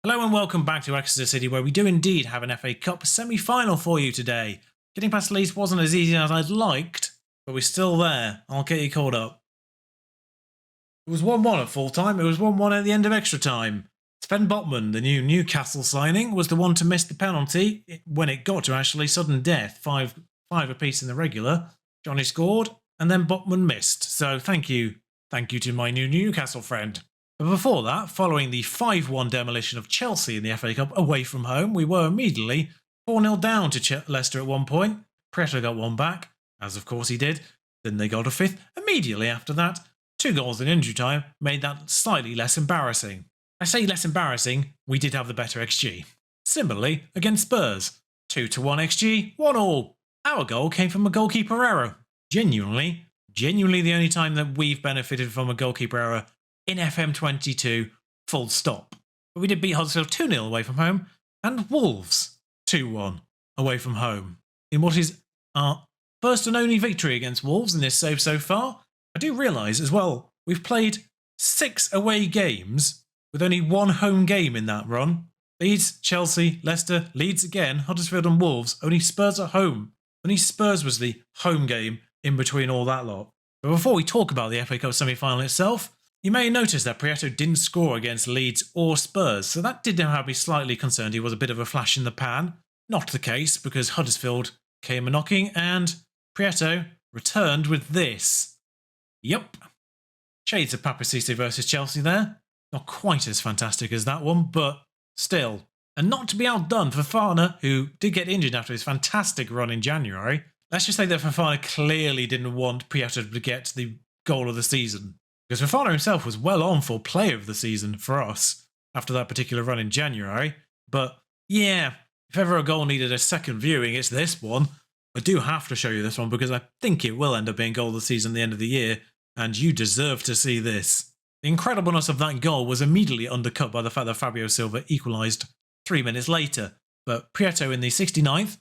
Hello and welcome back to Exeter City, where we do indeed have an FA Cup semi-final for you today. Getting past Leeds wasn't as easy as I'd liked, but we're still there. I'll get you caught up. It was 1-1 at full time, it was 1-1 at the end of extra time. Sven Botman, the new Newcastle signing, was the one to miss the penalty when it got to actually sudden death. Five apiece in the regular. Johnny scored, and then Botman missed. So thank you to my new Newcastle friend. But before that, following the 5-1 demolition of Chelsea in the FA Cup away from home, we were immediately 4-0 down to Leicester at one point. Prieto got one back, as of course he did. Then they got a fifth. Immediately after that, 2 goals in injury time made that slightly less embarrassing. I say less embarrassing, we did have the better XG. Similarly, against Spurs, 2-1 XG, 1-1. Our goal came from a goalkeeper error. Genuinely the only time that we've benefited from a goalkeeper error in FM22, full stop. But we did beat Huddersfield 2-0 away from home, and Wolves 2-1 away from home. In what is our first and only victory against Wolves in this save so far, I do realise as well, we've played 6 away games with only 1 home game in that run. Leeds, Chelsea, Leicester, Leeds again, Huddersfield and Wolves, only Spurs at home. Only Spurs was the home game in between all that lot. But before we talk about the FA Cup semi-final itself, you may notice that Prieto didn't score against Leeds or Spurs, so that did have me slightly concerned he was a bit of a flash in the pan. Not the case, because Huddersfield came a-knocking and Prieto returned with this. Yup. Shades of Papasisi versus Chelsea there. Not quite as fantastic as that one, but still. And not to be outdone, Fofana, who did get injured after his fantastic run in January. Let's just say that Fofana clearly didn't want Prieto to get the goal of the season. Because Fofana himself was well on for player of the season for us after that particular run in January. But yeah, if ever a goal needed a second viewing, it's this one. I do have to show you this one because I think it will end up being goal of the season at the end of the year, and you deserve to see this. The incredibleness of that goal was immediately undercut by the fact that Fabio Silva equalised 3 minutes later. But Prieto in the 69th,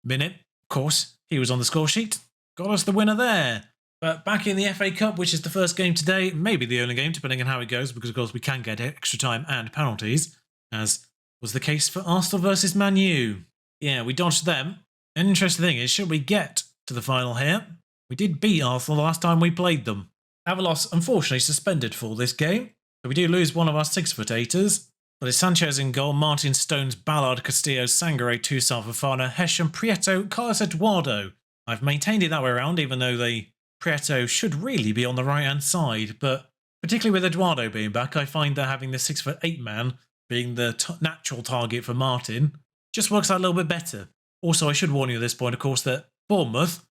minute, of course, he was on the score sheet, got us the winner there. But back in the FA Cup, which is the first game today, maybe the only game, depending on how it goes, because of course we can get extra time and penalties, as was the case for Arsenal versus Man U. Yeah, we dodged them. An interesting thing is, should we get to the final here, we did beat Arsenal the last time we played them. Avalos, unfortunately, suspended for this game, so we do lose one of our 6-foot-8ers. But it's Sanchez in goal, Martin, Stones, Ballard, Castillo, Sangare, Toussaint, Fofana, Hesham, Prieto, Carlos Eduardo. I've maintained it that way around, even though Prieto should really be on the right-hand side, but particularly with Eduardo being back, I find that having the 6'8" man being the natural target for Martin just works out a little bit better. Also, I should warn you at this point, of course, that Bournemouth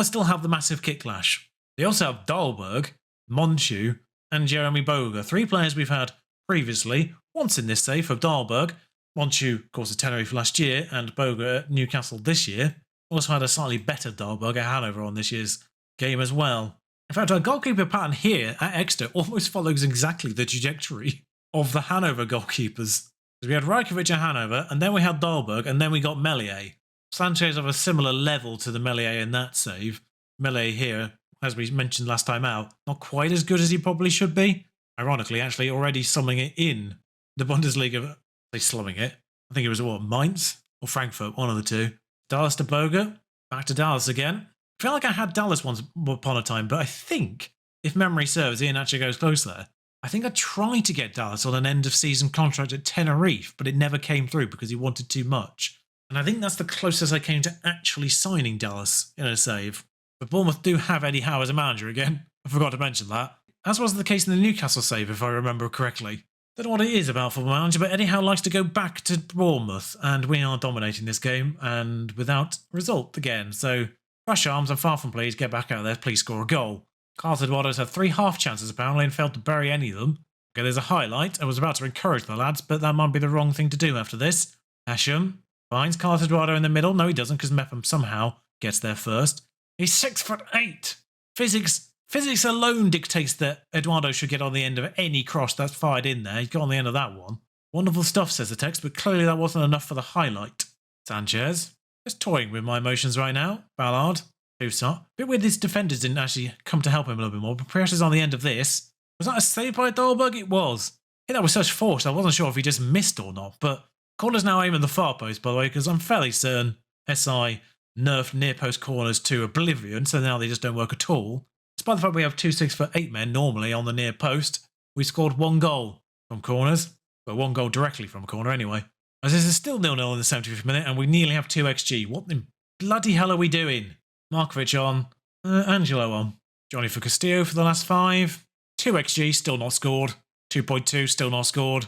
still have the massive kick clash. They also have Dahlberg, Monchu, and Jeremy Boga, 3 players we've had previously, once in this save for Dahlberg. Monchu, of course, at Tenerife last year, and Boga at Newcastle this year. Also had a slightly better Dahlberg at Hanover on this year's game as well. In fact, our goalkeeper pattern here at Exeter almost follows exactly the trajectory of the Hanover goalkeepers. We had Rajkovic at Hanover, and then we had Dahlberg, and then we got Meslier. Sanchez of a similar level to the Meslier in that save. Meslier here, as we mentioned last time out, not quite as good as he probably should be. Ironically, actually already slumming it in the Bundesliga. They slumming it. I think it was, Mainz or Frankfurt, one of the two. Dallas to Boga, back to Dallas again. I feel like I had Dallas once upon a time, but I think, if memory serves, Ian actually goes close there. I think I tried to get Dallas on an end-of-season contract at Tenerife, but it never came through because he wanted too much. And I think that's the closest I came to actually signing Dallas in a save. But Bournemouth do have Eddie Howe as a manager again. I forgot to mention that. As was the case in the Newcastle save, if I remember correctly. Don't know what it is about Football Manager, but Eddie Howe likes to go back to Bournemouth, and we are dominating this game, and without result again. So, crush arms and far from please, get back out there, please score a goal. Carlos Eduardo's had 3 half chances apparently and failed to bury any of them. Okay, there's a highlight. I was about to encourage the lads, but that might be the wrong thing to do after this. Hesham finds Carlos Eduardo in the middle. No, he doesn't, because Mepham somehow gets there first. He's 6'8". Physics alone dictates that Eduardo should get on the end of any cross that's fired in there. He's got on the end of that one. Wonderful stuff, says the text, but clearly that wasn't enough for the highlight. Sanchez, just toying with my emotions right now. Ballard, Toussaint. A bit weird his defenders didn't actually come to help him a little bit more, but Priya's on the end of this. Was that a save by Dahlberg? It was. hit that with such force, I wasn't sure if he just missed or not. But corners now aim at the far post, by the way, because I'm fairly certain SI nerfed near post corners to oblivion, so now they just don't work at all. Despite the fact we have 2 6'8" men normally on the near post, we scored 1 goal from corners. Well, 1 goal directly from a corner anyway. As this is still 0-0 in the 75th minute, and we nearly have 2 XG. What the bloody hell are we doing? Markovic on, Angelo on. Johnny for Castillo for the last 5. 2 XG, still not scored. 2.2, still not scored.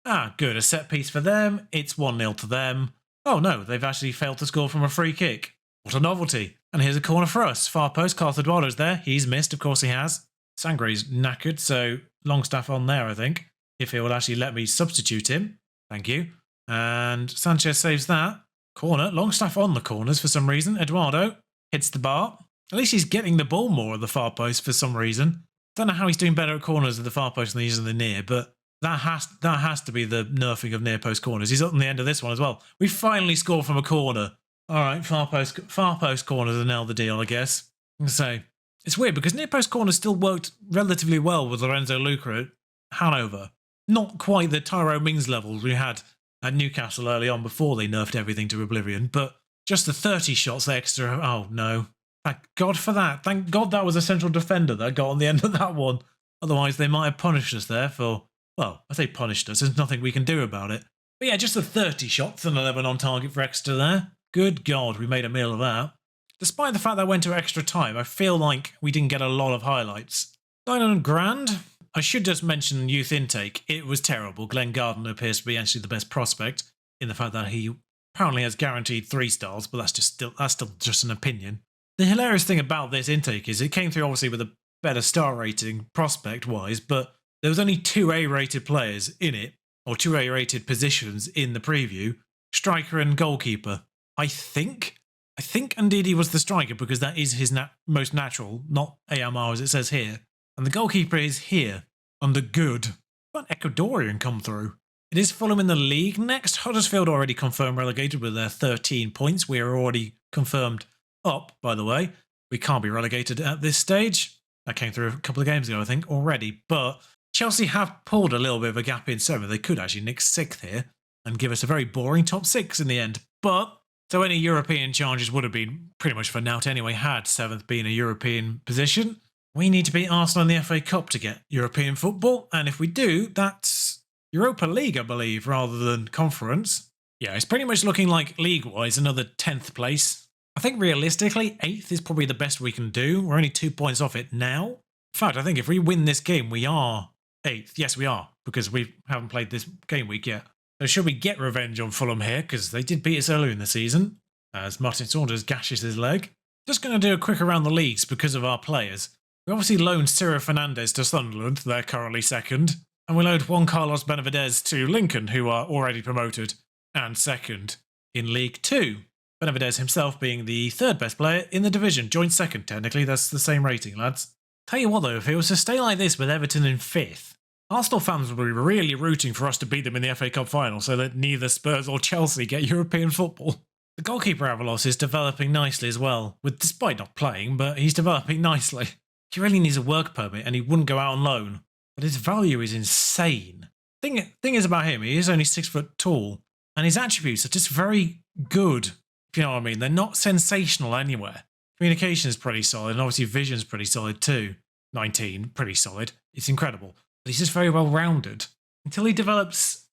Ah, good. A set piece for them. It's 1-0 to them. Oh no, they've actually failed to score from a free kick. What a novelty. And here's a corner for us. Far post, Carlos Eduardo's there. He's missed, of course he has. Sangre's knackered, so Longstaff on there, I think. If he will actually let me substitute him. Thank you. And Sanchez saves that. Corner. Longstaff on the corners for some reason. Eduardo hits the bar. At least he's getting the ball more at the far post for some reason. Don't know how he's doing better at corners at the far post than he is in the near, but that has to be the nerfing of near post corners. He's up on the end of this one as well. We finally scored from a corner. All right, far post corners are now the deal, I guess. So it's weird because near post corners still worked relatively well with Lorenzo Luca at Hanover. Not quite the Tyrone Mings levels we had at Newcastle early on before they nerfed everything to oblivion, but just the 30 shots extra. Oh no. Thank God for that. Thank God that was a central defender that got on the end of that one. Otherwise, they might have punished us there for, well, I say punished us. There's nothing we can do about it. But yeah, just the 30 shots and 11 on target for Exeter there. Good God, we made a meal of that. Despite the fact that I went to extra time, I feel like we didn't get a lot of highlights. 900 grand. I should just mention youth intake. It was terrible. Glenn Gardner appears to be actually the best prospect in the fact that he apparently has guaranteed 3 stars, but that's still just an opinion. The hilarious thing about this intake is it came through obviously with a better star rating prospect-wise, but there was only 2 A-rated players in it, or 2 A-rated positions in the preview, striker and goalkeeper. I think Ndidi was the striker because that is his most natural, not AMR as it says here. And the goalkeeper is here, under good. Got an Ecuadorian come through. It is Fulham in the league next. Huddersfield already confirmed relegated with their 13 points. We are already confirmed up, by the way. We can't be relegated at this stage. That came through a couple of games ago, I think, already. But Chelsea have pulled a little bit of a gap in 7th. They could actually nick 6th here and give us a very boring top 6 in the end. But, so any European challenges would have been pretty much for naught anyway, had 7th been a European position. We need to beat Arsenal in the FA Cup to get European football. And if we do, that's Europa League, I believe, rather than Conference. Yeah, it's pretty much looking like league-wise another 10th place. I think realistically, 8th is probably the best we can do. We're only 2 points off it now. In fact, I think if we win this game, we are 8th. Yes, we are, because we haven't played this game week yet. So should we get revenge on Fulham here, because they did beat us earlier in the season, as Martin Saunders gashes his leg. Just going to do a quick around the leagues because of our players. We obviously loaned Ciro Fernandez to Sunderland, they're currently 2nd. And we loaned Juan Carlos Benavidez to Lincoln, who are already promoted, and 2nd in League 2. Benavidez himself being the 3rd best player in the division, joint 2nd technically, that's the same rating, lads. Tell you what though, if it was to stay like this with Everton in 5th, Arsenal fans would be really rooting for us to beat them in the FA Cup final so that neither Spurs or Chelsea get European football. The goalkeeper Avalos is developing nicely as well, despite not playing, but he's developing nicely. He really needs a work permit and he wouldn't go out on loan, but his value is insane. Thing is about him, he is only 6 foot tall, and his attributes are just very good, if you know what I mean. They're not sensational anywhere. Communication is pretty solid, and obviously vision's pretty solid too. 19, pretty solid. It's incredible. But he's just very well rounded. Until he develops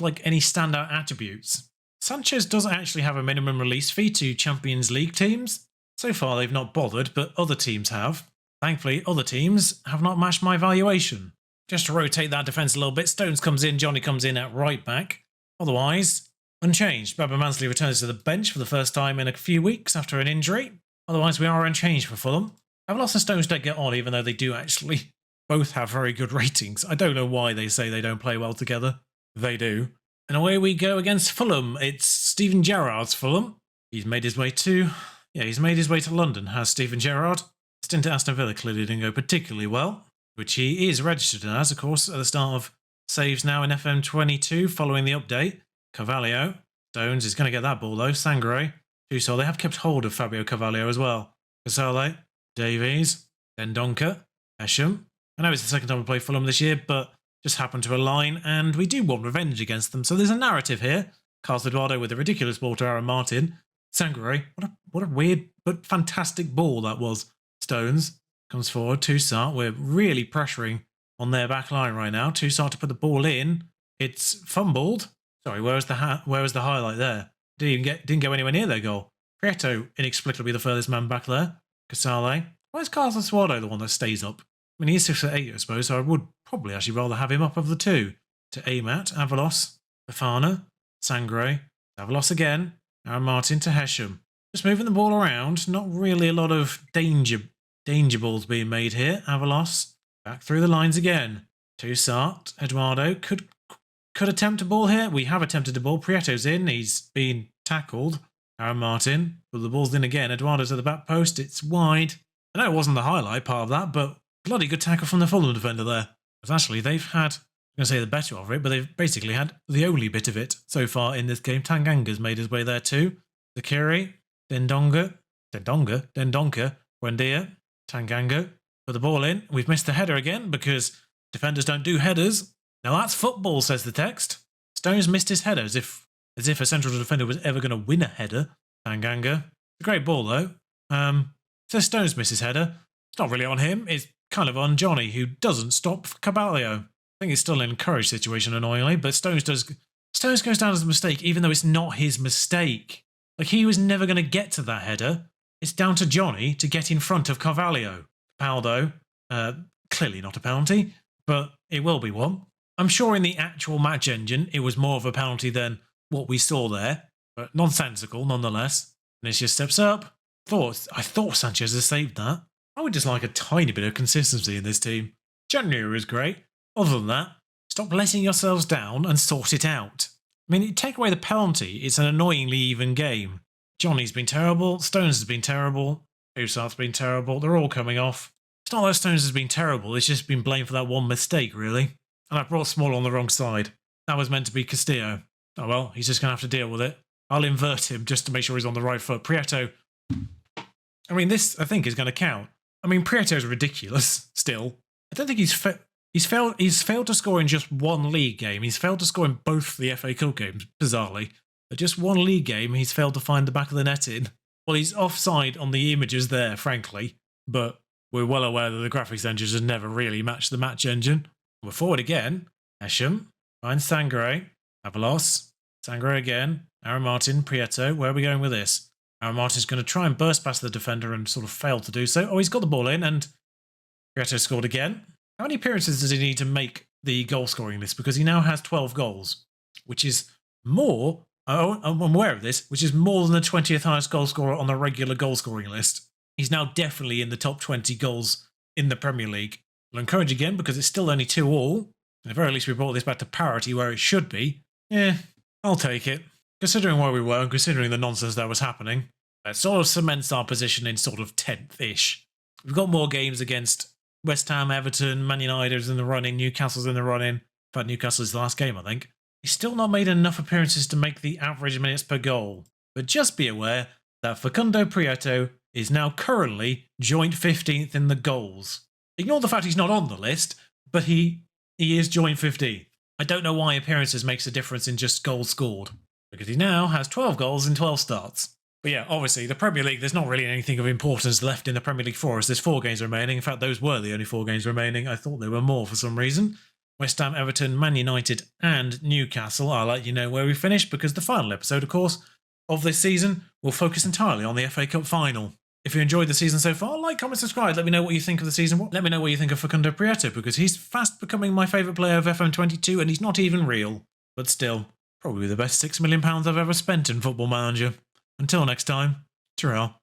like any standout attributes. Sanchez doesn't actually have a minimum release fee to Champions League teams. So far they've not bothered, but other teams have. Thankfully, other teams have not matched my valuation. Just to rotate that defence a little bit, Stones comes in, Johnny comes in at right back. Otherwise, unchanged. Baba Mansley returns to the bench for the first time in a few weeks after an injury. Otherwise, we are unchanged for Fulham. Avalos and Stones don't get on, even though they do actually both have very good ratings. I don't know why they say they don't play well together. They do. And away we go against Fulham. It's Steven Gerrard's Fulham. He's made his way to London, has Steven Gerrard. Stint at Aston Villa clearly didn't go particularly well, which he is registered as, of course, at the start of saves now in FM22 following the update. Carvalho. Stones is going to get that ball though. Sangre. Tuso. They have kept hold of Fabio Carvalho as well. Casale. Davies. Dendonka. Esham. I know it's the second time we play Fulham this year, but just happened to align, and we do want revenge against them. So there's a narrative here. Carlos Eduardo with a ridiculous ball to Aaron Martin. Sangre, what a weird but fantastic ball that was. Stones comes forward. Toussaint, we're really pressuring on their back line right now. Toussaint to put the ball in. It's fumbled. Sorry, where was the highlight there? Didn't go anywhere near their goal. Prieto, inexplicably the furthest man back there. Casale. Why is Carlos Eduardo the one that stays up? I mean, he's 6'8", I suppose, so I would probably actually rather have him up of the two. To Amat, Avalos, Fafana, Sangre, Avalos again, Aaron Martin to Hesham. Just moving the ball around, not really a lot of danger balls being made here. Avalos, back through the lines again. Toussaint, Eduardo, could attempt a ball here. We have attempted a ball. Prieto's in, he's been tackled. Aaron Martin, but the ball's in again. Eduardo's at the back post, it's wide. I know it wasn't the highlight part of that, but bloody good tackle from the Fulham defender there. But actually, they've had, I'm going to say the better of it, but they've basically had the only bit of it so far in this game. Tanganga's made his way there too. Zakiri, Dendonka, Buendia, Tanganga, put the ball in. We've missed the header again because defenders don't do headers. Now that's football, says the text. Stones missed his header as if a central defender was ever going to win a header. Tanganga. It's a great ball though. Says Stones missed his header. It's not really on him. It's kind of on Johnny, who doesn't stop Caballero. I think it's still an encouraged situation, annoyingly, but Stones goes down as a mistake, even though it's not his mistake. Like, he was never going to get to that header. It's down to Johnny to get in front of Carvalho. Paldo, clearly not a penalty, but it will be one. I'm sure in the actual match engine, it was more of a penalty than what we saw there, but nonsensical nonetheless. Vinicius steps up. I thought Sanchez has saved that. I would just like a tiny bit of consistency in this team. January is great. Other than that, stop letting yourselves down and sort it out. I mean, you take away the penalty, it's an annoyingly even game. Johnny's been terrible, Stones has been terrible, Toussaint's been terrible, they're all coming off. It's not that Stones has been terrible, it's just been blamed for that one mistake, really. And I brought Small on the wrong side. That was meant to be Castillo. Oh well, he's just going to have to deal with it. I'll invert him just to make sure he's on the right foot. Prieto. I mean, this, I think, is going to count. I mean, Prieto's ridiculous, still. I don't think he's failed to score in just one league game. He's failed to score in both the FA Cup games, bizarrely. But just one league game, he's failed to find the back of the net in. Well, he's offside on the images there, frankly. But we're well aware that the graphics engine has never really matched the match engine. We're forward again. Esham. Finds Sangre. Avalos. Sangre again. Aaron Martin. Prieto. Where are we going with this? Aaron Martin's going to try and burst past the defender and sort of fail to do so. Oh, he's got the ball in and Prieto scored again. How many appearances does he need to make the goal scoring list? Because he now has 12 goals, which is more, I'm aware of this, which is more than the 20th highest goal scorer on the regular goal scoring list. He's now definitely in the top 20 goals in the Premier League. I'll encourage again because it's still only 2-2. At the very least, we brought this back to parity where it should be. Yeah, I'll take it. Considering where we were and considering the nonsense that was happening, it sort of cements our position in sort of 10th-ish. We've got more games against West Ham, Everton, Man United's in the running, Newcastle's in the running. In fact, Newcastle's the last game, I think. He's still not made enough appearances to make the average minutes per goal. But just be aware that Facundo Prieto is now currently joint 15th in the goals. Ignore the fact he's not on the list, but he is joint 15th. I don't know why appearances makes a difference in just goals scored, because he now has 12 goals in 12 starts. But yeah, obviously, the Premier League, there's not really anything of importance left in the Premier League for us. There's 4 games remaining. In fact, those were the only 4 games remaining. I thought there were more for some reason. West Ham, Everton, Man United, and Newcastle. I'll let you know where we finish, because the final episode, of course, of this season will focus entirely on the FA Cup final. If you enjoyed the season so far, like, comment, subscribe. Let me know what you think of the season. Let me know what you think of Facundo Prieto, because he's fast becoming my favourite player of FM22, and he's not even real. But still, probably the best £6 million I've ever spent in Football Manager. Until next time, ta-ra.